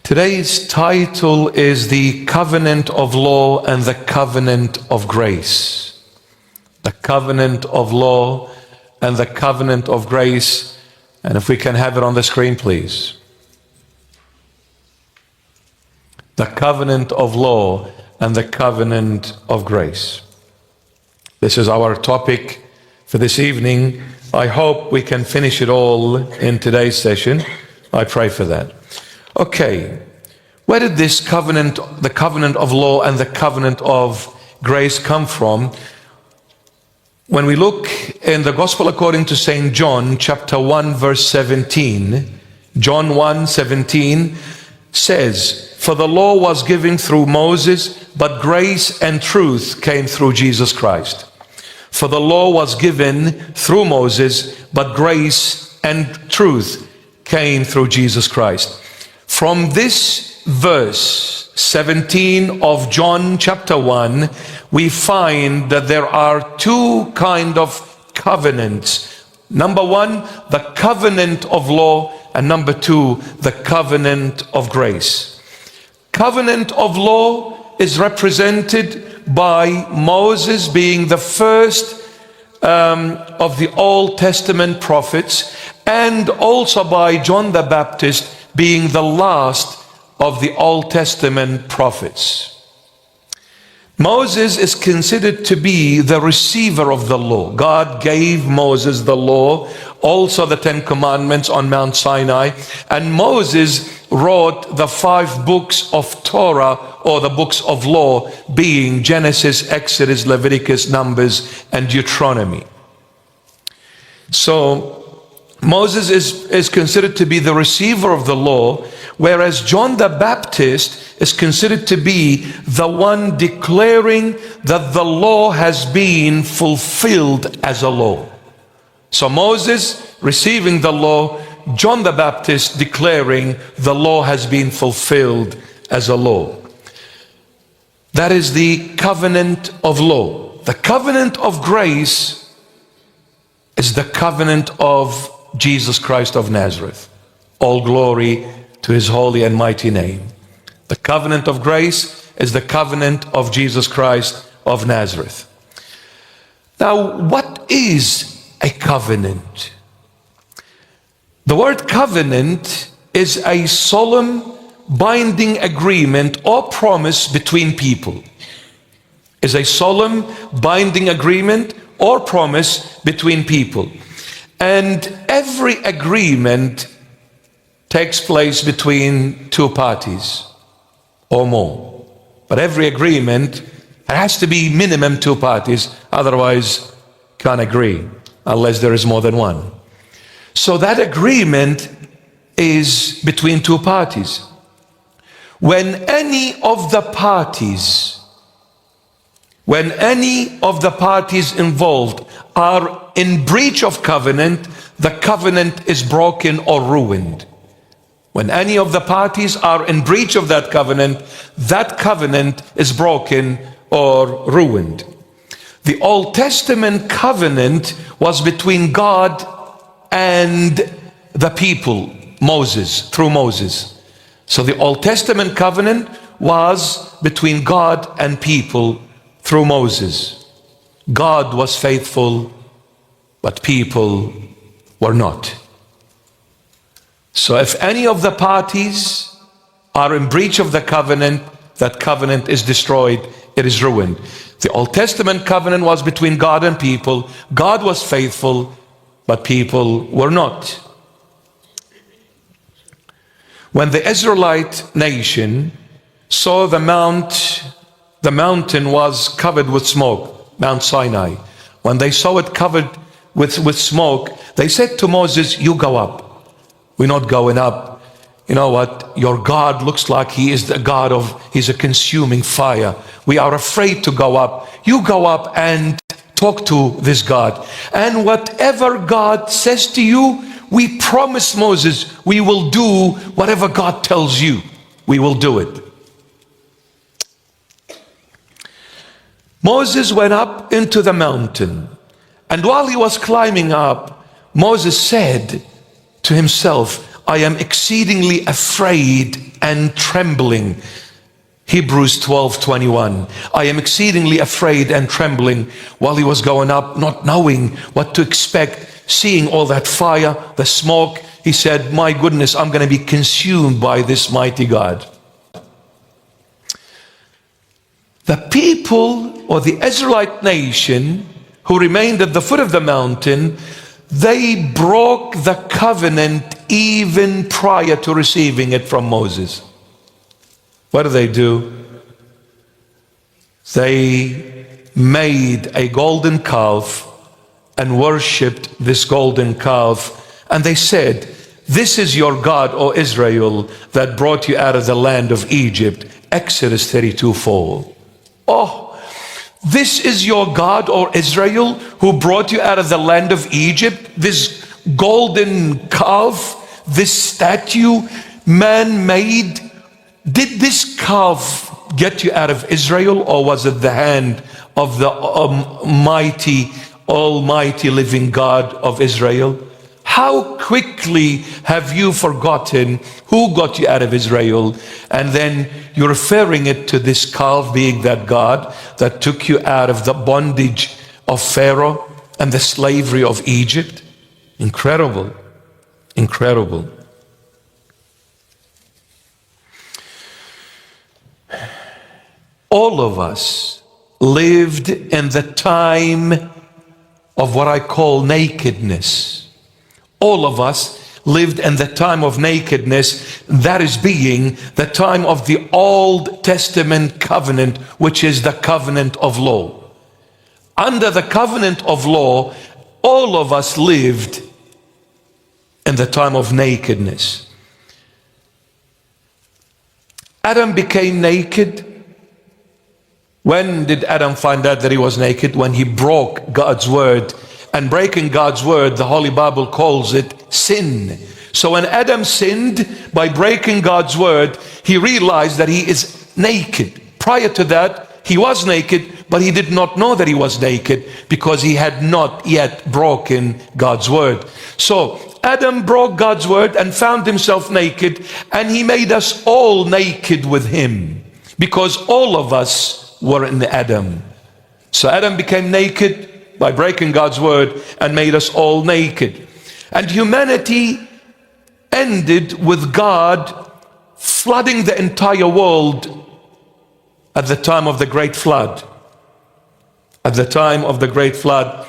Today's title is The Covenant of Law and the Covenant of Grace. The Covenant of Law and the Covenant of Grace. And if we can have it on the screen, please. The Covenant of Law and the Covenant of Grace. This is our topic for this evening. I hope we can finish it all in today's session. I pray for that. Okay, where did this covenant, the covenant of law and the covenant of grace come from? When we look in the Gospel according to St. John, chapter 1, verse 17, John 1:17 says, "For the law was given through Moses, but grace and truth came through Jesus Christ." For the law was given through Moses, but grace and truth came through Jesus Christ. From this verse 17 of John chapter 1, we find that there are two kinds of covenants. Number one, the covenant of law, and number two, the covenant of grace. Covenant of law is represented by Moses being the first of the Old Testament prophets, and also by John the Baptist being the last of the Old Testament prophets. Moses is considered to be the receiver of the law. God gave Moses the law, also the Ten Commandments on Mount Sinai, and Moses wrote the 5 books of Torah, or the books of law, being Genesis, Exodus, Leviticus, Numbers, and Deuteronomy. So Moses is considered to be the receiver of the law, whereas John the Baptist is considered to be the one declaring that the law has been fulfilled as a law. So Moses receiving the law, John the Baptist declaring the law has been fulfilled as a law. That is the covenant of law. The covenant of grace is the covenant of Jesus Christ of Nazareth. All glory to his holy and mighty name. The covenant of grace is the covenant of Jesus Christ of Nazareth. Now, what is a covenant? The word covenant is a solemn, binding agreement or promise between people. Is a solemn, binding agreement or promise between people. And every agreement takes place between two parties or more. But every agreement, it has to be minimum 2 parties, otherwise can't agree unless there is more than one. So that agreement is between 2 parties. When any of the parties involved are in breach of covenant, the covenant is broken or ruined. When any of the parties are in breach of that covenant is broken or ruined. The Old Testament covenant was between God and the people, Moses, through Moses. So the Old Testament covenant was between God and people through Moses. God was faithful, but people were not. So if any of the parties are in breach of the covenant, that covenant is destroyed, it is ruined. The Old Testament covenant was between God and people. God was faithful, but people were not. When the Israelite nation saw the mountain was covered with smoke, Mount Sinai. When they saw it covered with smoke, they said to Moses, "You go up. We're not going up. You know what? Your God looks like he's a consuming fire. We are afraid to go up. You go up and talk to this God. And whatever God says to you, we promise Moses, we will do whatever God tells you. We will do it." Moses went up into the mountain, and while he was climbing up, Moses said to himself, I am exceedingly afraid and trembling. Hebrews 12:21. I am exceedingly afraid and trembling. While he was going up, not knowing what to expect, seeing all that fire, the smoke, he said, my goodness, I'm going to be consumed by this mighty God. The people, or the Israelite nation, who remained at the foot of the mountain, they broke the covenant even prior to receiving it from Moses. What do? They made a golden calf and worshipped this golden calf. And they said, this is your God, O Israel, that brought you out of the land of Egypt. Exodus 32:4. Oh, this is your God, O Israel, who brought you out of the land of Egypt. This golden calf, this statue, man-made. Did this calf get you out of Israel, or was it the hand of the almighty living God of Israel? How quickly have you forgotten who got you out of Israel, and then you're referring it to this calf being that God that took you out of the bondage of Pharaoh and the slavery of Egypt? Incredible, incredible. All of us lived in the time of what I call nakedness. All of us lived in the time of nakedness, that is being the time of the Old Testament covenant, which is the covenant of law. Under the covenant of law, all of us lived in the time of nakedness. Adam became naked. When did Adam find out that he was naked? When he broke God's word. And breaking God's word, the Holy Bible calls it sin. So when Adam sinned by breaking God's word, he realized that he is naked. Prior to that, he was naked, but he did not know that he was naked because he had not yet broken God's word. So Adam broke God's word and found himself naked, and he made us all naked with him because all of us were in Adam. So Adam became naked by breaking God's word and made us all naked. And humanity ended with God flooding the entire world at the time of the great flood. At the time of the great flood,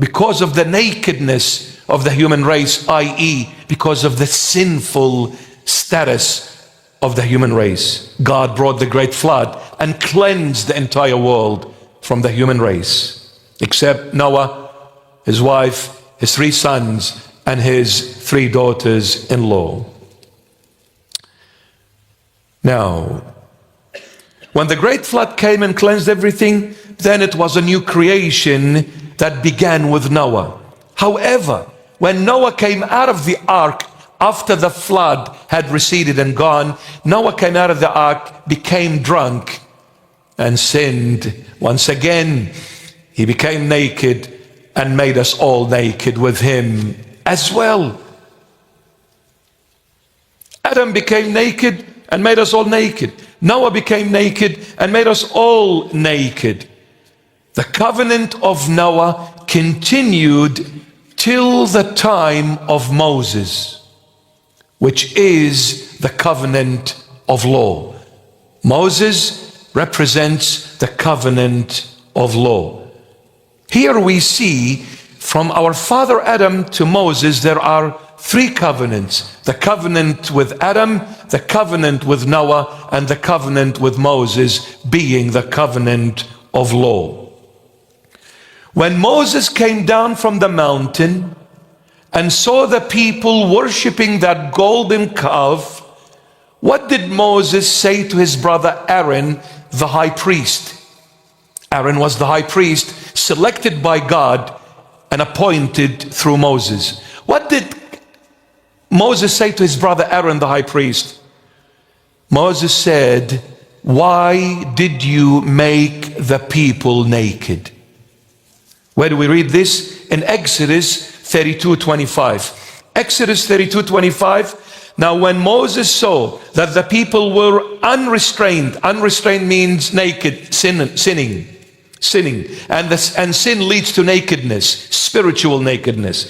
because of the nakedness of the human race, i.e., because of the sinful status of the human race, God brought the great flood and cleansed the entire world from the human race. Except Noah, his wife, his 3 sons, and his 3 daughters-in-law. Now, when the great flood came and cleansed everything, then it was a new creation that began with Noah. However, when Noah came out of the ark after the flood had receded and gone, Noah came out of the ark, became drunk, and sinned once again. He became naked and made us all naked with him as well. Adam became naked and made us all naked. Noah became naked and made us all naked. The covenant of Noah continued till the time of Moses, which is the covenant of law. Moses represents the covenant of law. Here we see from our father Adam to Moses, there are 3 covenants. The covenant with Adam, the covenant with Noah, and the covenant with Moses, being the covenant of law. When Moses came down from the mountain and saw the people worshiping that golden calf, what did Moses say to his brother Aaron, the high priest? Aaron was the high priest, selected by God and appointed through Moses. What did Moses say to his brother Aaron, the high priest? Moses said, why did you make the people naked? Where do we read this? In Exodus 32:25. Exodus 32:25. Now when Moses saw that the people were unrestrained means naked, sinning, and sin leads to nakedness, spiritual nakedness.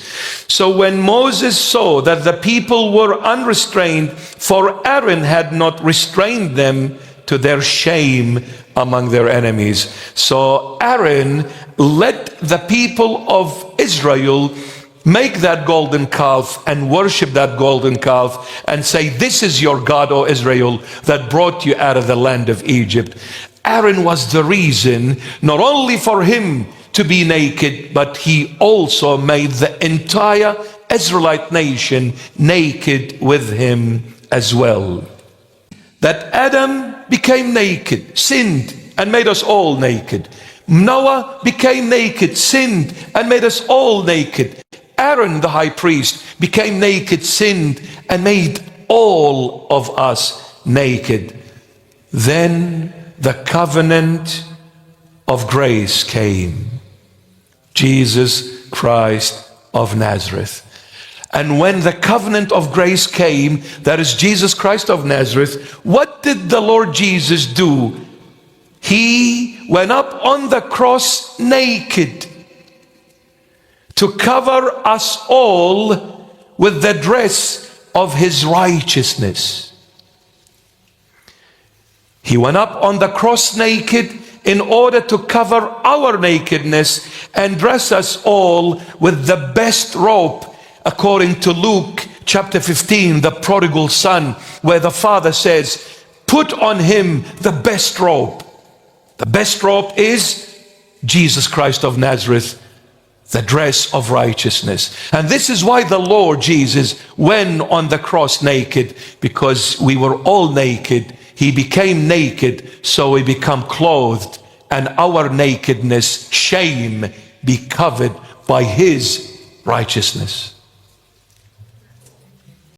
So when Moses saw that the people were unrestrained, for Aaron had not restrained them, to their shame among their enemies. So Aaron led the people of Israel make that golden calf and worship that golden calf and say, this is your God, O Israel, that brought you out of the land of Egypt. Aaron was the reason, not only for him to be naked, but he also made the entire Israelite nation naked with him as well. That Adam became naked, sinned, and made us all naked. Noah became naked, sinned, and made us all naked. Aaron, the high priest, became naked, sinned, and made all of us naked. Then the covenant of grace came. Jesus Christ of Nazareth. And when the covenant of grace came, that is Jesus Christ of Nazareth, what did the Lord Jesus do? He went up on the cross naked to cover us all with the dress of his righteousness. He went up on the cross naked in order to cover our nakedness and dress us all with the best robe, according to Luke chapter 15, the prodigal son, where the father says, put on him the best robe. The best robe is Jesus Christ of Nazareth, the dress of righteousness. And this is why the Lord Jesus went on the cross naked, because we were all naked. He became naked, so we become clothed, and our nakedness, shame, be covered by his righteousness.